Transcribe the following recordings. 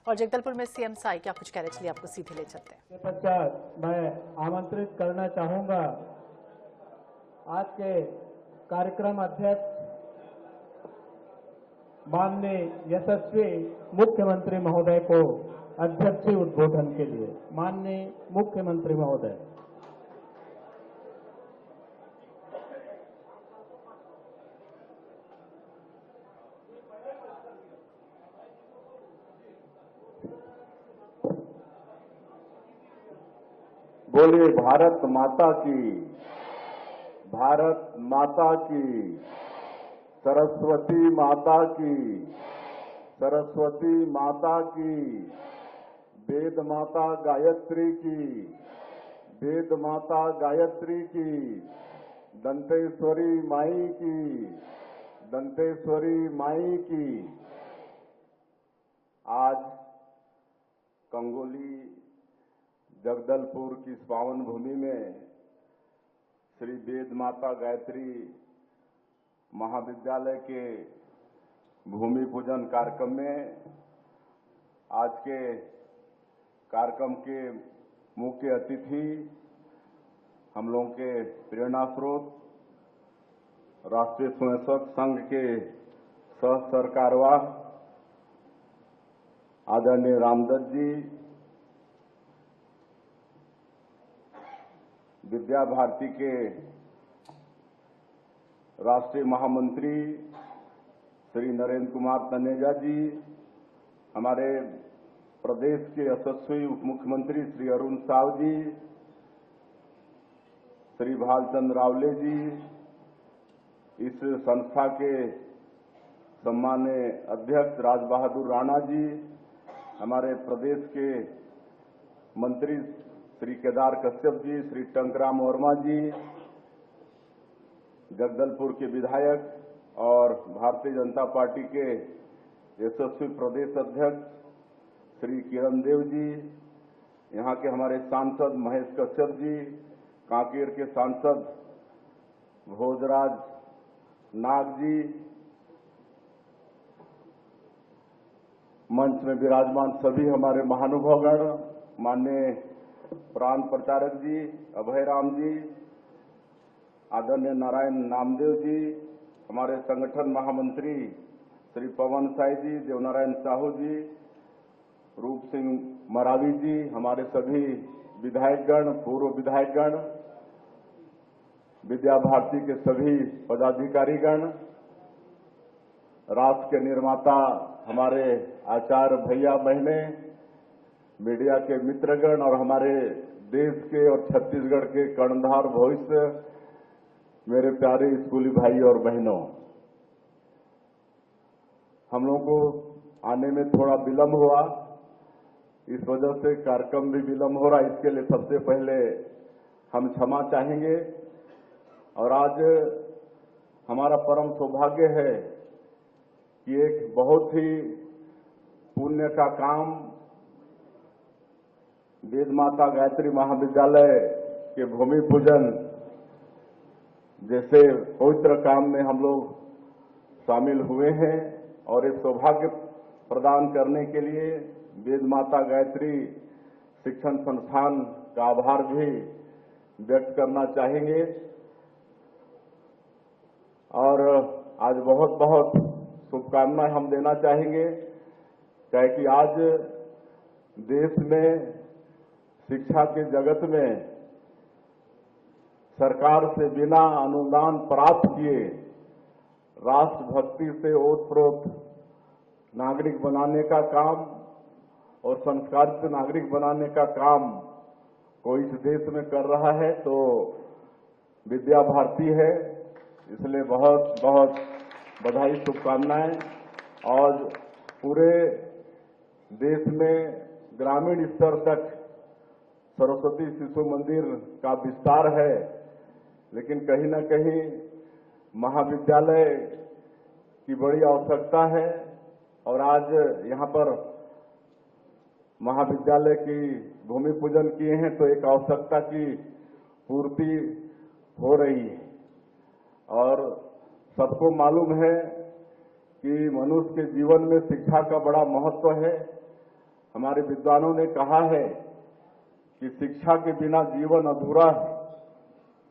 और जगदलपुर में सीएम साई क्या कुछ कह रहे, चलिए आपको सीधे ले चलते हैं। के पश्चात मैं आमंत्रित करना चाहूंगा आज के कार्यक्रम अध्यक्ष माननीय यशस्वी मुख्यमंत्री महोदय को अध्यक्षीय उद्बोधन के लिए। माननीय मुख्यमंत्री महोदय। बोलिए भारत माता की, भारत माता की, सरस्वती माता की, सरस्वती माता की, वेद माता गायत्री की, वेद माता गायत्री की, दंतेश्वरी माई की, दंतेश्वरी माई की। आज कंगोली जगदलपुर की पावन भूमि में श्री वेद माता गायत्री महाविद्यालय के भूमि पूजन कार्यक्रम में आज के कार्यक्रम के मुख्य अतिथि हम लोगों के प्रेरणा स्रोत राष्ट्रीय स्वयंसेवक संघ के सह सरकारवाह आदरणीय रामदत्त जी, विद्या भारती के राष्ट्रीय महामंत्री श्री नरेंद्र कुमार तनेजा जी, हमारे प्रदेश के यशस्वी उप मुख्यमंत्री श्री अरुण साव जी, श्री भालचंद्र रावले जी, इस संस्था के सम्माननीय अध्यक्ष राज बहादुर राणा जी, हमारे प्रदेश के मंत्री श्री केदार कश्यप जी, श्री टंकराम वर्मा जी, जगदलपुर के विधायक और भारतीय जनता पार्टी के यशस्वी प्रदेश अध्यक्ष श्री किरण देव जी, यहाँ के हमारे सांसद महेश कश्यप जी, कांकेर के सांसद भोजराज नाग जी, मंच में विराजमान सभी हमारे महानुभावगण, माननीय प्राण प्रचारक जी अभय राम जी, आदरणीय नारायण नामदेव जी, हमारे संगठन महामंत्री श्री पवन साई जी, देवनारायण साहू जी, रूप सिंह मरावी जी, हमारे सभी विधायकगण, पूर्व विधायकगण, विद्या भारती के सभी पदाधिकारीगण, राष्ट्र के निर्माता हमारे आचार्य भैया बहने, मीडिया के मित्रगण और हमारे देश के और छत्तीसगढ़ के कर्णधार भविष्य, मेरे प्यारे स्कूली भाई और बहनों, हम लोगों को आने में थोड़ा विलंब हुआ, इस वजह से कार्यक्रम भी विलंब हो रहा है। इसके लिए सबसे पहले हम क्षमा चाहेंगे। और आज हमारा परम सौभाग्य है कि एक बहुत ही पुण्य का काम वेद माता गायत्री महाविद्यालय के भूमि पूजन जैसे पवित्र काम में हम लोग शामिल हुए हैं और इस सौभाग्य प्रदान करने के लिए वेद माता गायत्री शिक्षण संस्थान का आभार भी व्यक्त करना चाहेंगे। और आज बहुत बहुत शुभकामनाएं हम देना चाहेंगे, क्या कि आज देश में शिक्षा के जगत में सरकार से बिना अनुदान प्राप्त किए राष्ट्रभक्ति से ओतप्रोत नागरिक बनाने का काम और संस्कारित नागरिक बनाने का काम कोई इस देश में कर रहा है तो विद्या भारती है। इसलिए बहुत बहुत बधाई, शुभकामनाएं। और पूरे देश में ग्रामीण स्तर तक सरस्वती शिशु मंदिर का विस्तार है, लेकिन कहीं न कहीं महाविद्यालय की बड़ी आवश्यकता है। और आज यहाँ पर महाविद्यालय की भूमि पूजन किए हैं तो एक आवश्यकता की पूर्ति हो रही है। और सबको मालूम है कि मनुष्य के जीवन में शिक्षा का बड़ा महत्व है। हमारे विद्वानों ने कहा है कि शिक्षा के बिना जीवन अधूरा है।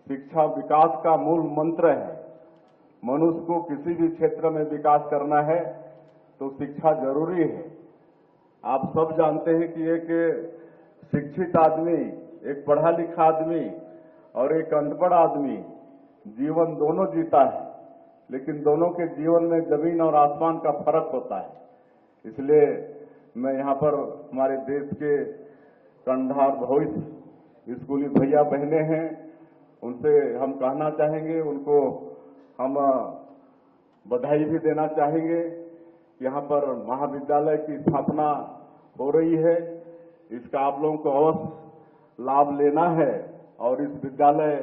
शिक्षा विकास का मूल मंत्र है। मनुष्य को किसी भी क्षेत्र में विकास करना है तो शिक्षा जरूरी है। आप सब जानते हैं कि एक शिक्षित आदमी, एक पढ़ा लिखा आदमी और एक अनपढ़ आदमी जीवन दोनों जीता है, लेकिन दोनों के जीवन में जमीन और आसमान का फर्क होता है। इसलिए मैं यहाँ पर हमारे देश के कंधार भविष्य स्कूली भैया बहने हैं, उनसे हम कहना चाहेंगे, उनको हम बधाई भी देना चाहेंगे। यहाँ पर महाविद्यालय की स्थापना हो रही है, इसका आप लोगों को अवश्य लाभ लेना है और इस विद्यालय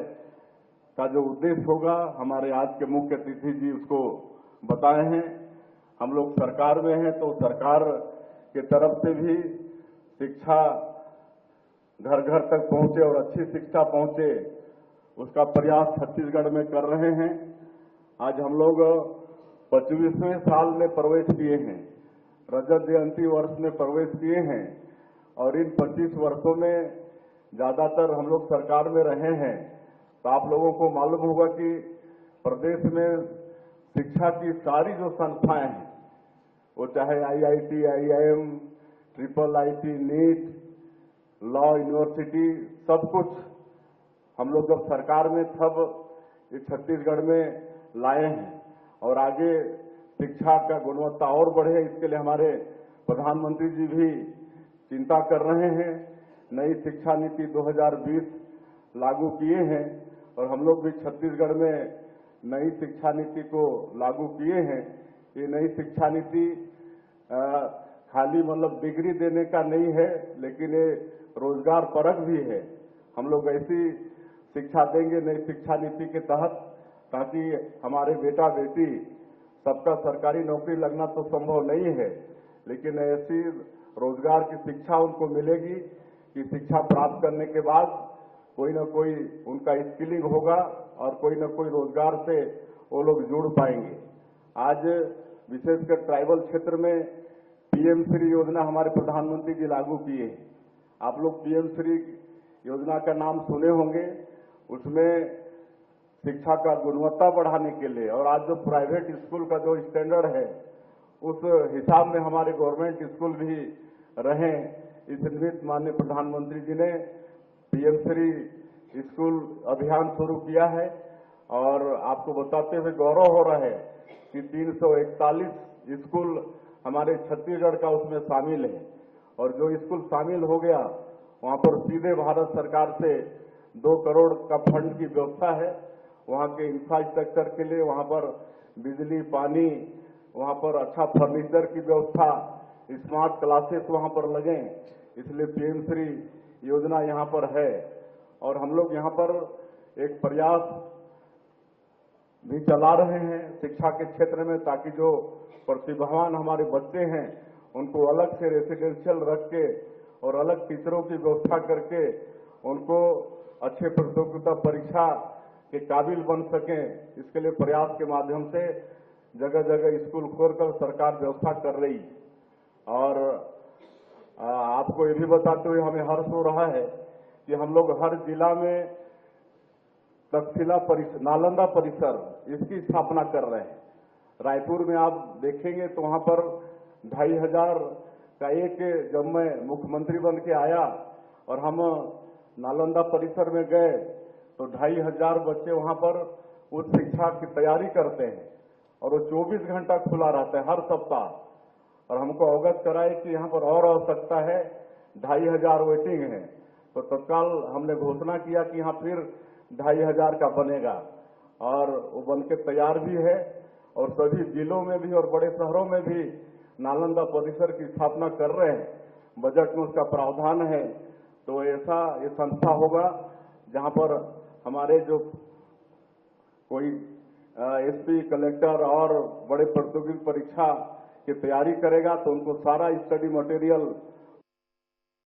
का जो उद्देश्य होगा हमारे आज के मुख्य अतिथि जी उसको बताए हैं। हम लोग सरकार में हैं तो सरकार के तरफ से भी शिक्षा घर घर तक पहुंचे और अच्छी शिक्षा पहुंचे, उसका प्रयास छत्तीसगढ़ में कर रहे हैं। आज हम लोग 25वें साल में प्रवेश किए हैं, रजत जयंती वर्ष में प्रवेश किए हैं और इन 25 वर्षों में ज्यादातर हम लोग सरकार में रहे हैं। तो आप लोगों को मालूम होगा कि प्रदेश में शिक्षा की सारी जो संस्थाएं हैं, वो चाहे IIT, IIM, IIIT, NEET, law university, सब कुछ हम लोग जब सरकार में तब इस छत्तीसगढ़ में लाए हैं और आगे शिक्षा का गुणवत्ता और बढ़े, इसके लिए हमारे प्रधानमंत्री जी भी चिंता कर रहे हैं। नई शिक्षा नीति 2020 लागू किए हैं और हम लोग भी छत्तीसगढ़ में नई शिक्षा नीति को लागू किए हैं। ये नई शिक्षा नीति खाली मतलब डिग्री देने का नहीं है, लेकिन ये रोजगार परक भी है। हम लोग ऐसी शिक्षा देंगे नई शिक्षा नीति के तहत ताकि हमारे बेटा बेटी सबका सरकारी नौकरी लगना तो संभव नहीं है, लेकिन ऐसी रोजगार की शिक्षा उनको मिलेगी कि शिक्षा प्राप्त करने के बाद कोई न कोई उनका स्किलिंग होगा और कोई न कोई रोजगार से वो लोग जुड़ पाएंगे। आज विशेषकर ट्राइबल क्षेत्र में PM श्री योजना हमारे प्रधानमंत्री जी लागू किए हैं। आप लोग PM श्री योजना का नाम सुने होंगे। उसमें शिक्षा का गुणवत्ता बढ़ाने के लिए और आज जो प्राइवेट स्कूल का जो स्टैंडर्ड है उस हिसाब में हमारे गवर्नमेंट स्कूल भी रहें, इस निमित्त माननीय प्रधानमंत्री जी ने PM श्री स्कूल अभियान शुरू किया है और आपको बताते हुए गौरव हो रहा है कि 341 स्कूल हमारे छत्तीसगढ़ का उसमें शामिल है और जो स्कूल शामिल हो गया वहां पर सीधे भारत सरकार से 2 करोड़ का फंड की व्यवस्था है। वहां के इंफ्रास्ट्रक्चर के लिए वहां पर बिजली, पानी, वहां पर अच्छा फर्नीचर की व्यवस्था, स्मार्ट क्लासेस वहां पर लगे, इसलिए PM श्री योजना यहाँ पर है। और हम लोग यहाँ पर एक प्रयास भी चला रहे हैं शिक्षा के क्षेत्र में, ताकि जो प्रतिभावान हमारे बच्चे हैं उनको अलग से रेसिडेंशियल रख के और अलग टीचरों की व्यवस्था करके उनको अच्छे प्रतियोगिता परीक्षा के काबिल बन सकें, इसके लिए प्रयास के माध्यम से जगह जगह स्कूल खोलकर सरकार व्यवस्था कर रही। और आपको ये भी बताते हुए हमें हर्ष हो रहा है कि हम लोग हर जिला में तक्षशिला नालंदा परिसर इसकी स्थापना कर रहे हैं। रायपुर में आप देखेंगे तो वहां पर 2500 का एक, जब मैं मुख्यमंत्री बन के आया और हम नालंदा परिसर में गए तो 2500 बच्चे वहां पर उस शिक्षा की तैयारी करते हैं और वो 24 घंटा खुला रहता है हर सप्ताह। और हमको अवगत कराए कि यहाँ पर और आवश्यकता है, 2500 वेटिंग है, तो तत्काल हमने घोषणा किया कि यहाँ फिर 2500 का बनेगा और वो बन के तैयार भी है। और सभी जिलों में भी और बड़े शहरों में भी नालंदा परिसर की स्थापना कर रहे हैं, बजट में उसका प्रावधान है। तो ऐसा ये संस्था होगा जहाँ पर हमारे जो कोई SP, कलेक्टर और बड़े प्रतियोगिता परीक्षा की तैयारी करेगा तो उनको सारा स्टडी मटेरियल